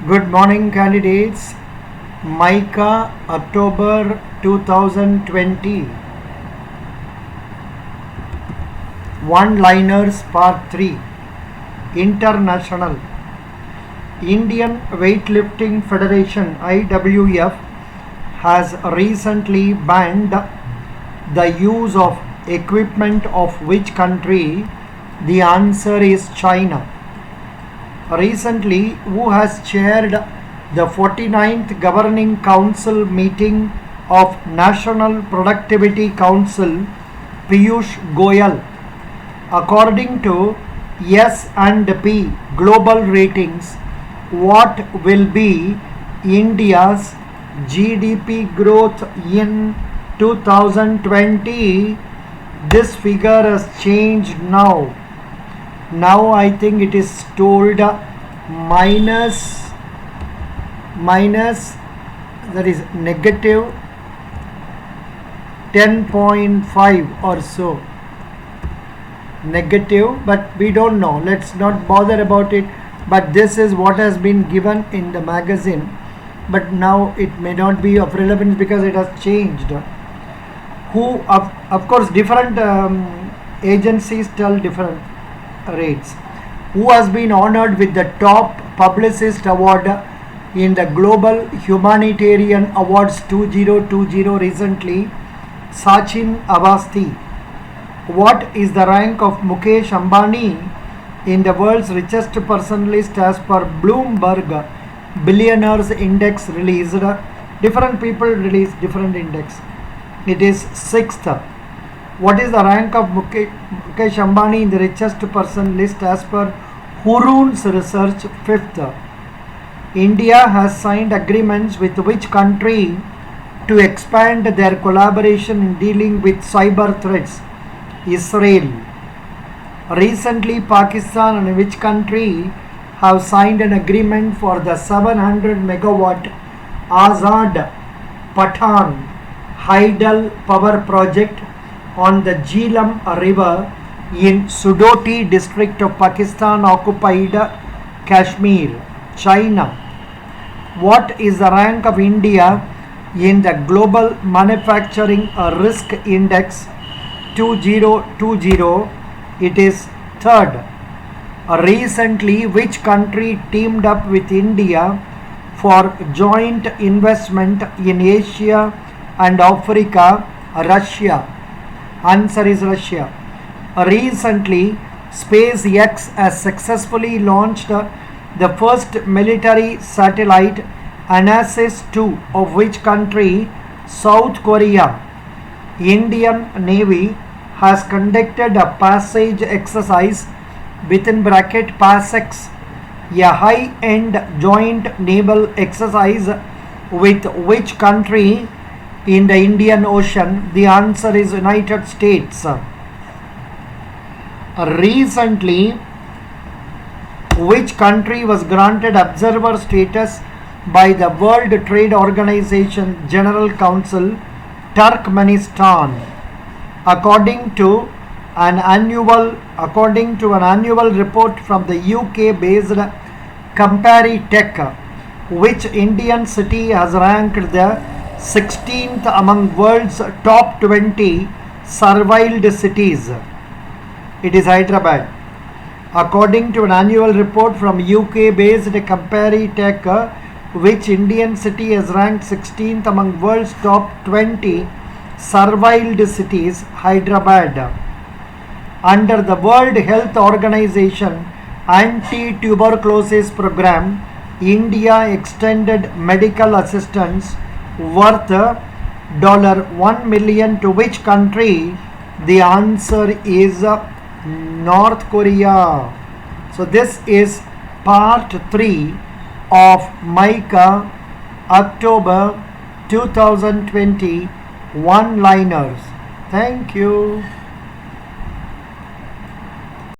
Good morning, candidates. Micah, October 2020. One-liners, Part 3. International. Indian Weightlifting Federation (IWF) has recently banned the use of equipment of which country? The answer is China. Recently, who has chaired the 49th Governing Council meeting of National Productivity Council? Piyush Goyal. According to S&P Global Ratings, what will be India's GDP growth in 2020? This figure has changed now. Now I think it is told minus, that is negative 10.5 or so. Negative, but we don't know. Let's not bother about it. But this is what has been given in the magazine. But now it may not be of relevance because it has changed. Of course, different agencies tell different rates. Who has been honored with the top publicist award in the Global Humanitarian Awards 2020 recently? Sachin Awasthi. What is the rank of Mukesh Ambani in the world's richest person list as per Bloomberg Billionaires Index released? Different people release different index. It is 6th. What is the rank of Mukesh Ambani in the richest person list as per Hurun's research? 5th. India has signed agreements with which country to expand their collaboration in dealing with cyber threats? Israel. Recently, Pakistan and which country have signed an agreement for the 700 megawatt Azad Pathan Hydel power project on the Jhelum River in Sudoti district of Pakistan occupied Kashmir? China. What is the rank of India in the Global Manufacturing Risk Index 2020? It is 3rd. Recently, which country teamed up with India for joint investment in Asia and Africa? Russia. Answer is Russia. Recently, SpaceX has successfully launched the first military satellite, Anasis 2, of which country? South Korea. Indian Navy has conducted a passage exercise within bracket PASSEX, a high-end joint naval exercise with which country in the Indian Ocean? The answer is United States. Recently, which country was granted observer status by the World Trade Organization General Council? Turkmenistan. According to an annual report from the UK-based Comparitech, which Indian city has ranked the 16th among world's top 20 surveilled cities? It is Hyderabad. According to an annual report from UK-based Comparitech, which Indian city has ranked 16th among world's top 20 surveilled cities? Hyderabad. Under the World Health Organization anti-tuberculosis program, India extended medical assistance worth $1 million to which country? The answer is North Korea. So this is part 3 of Micah, October 2020 one-liners. Thank you.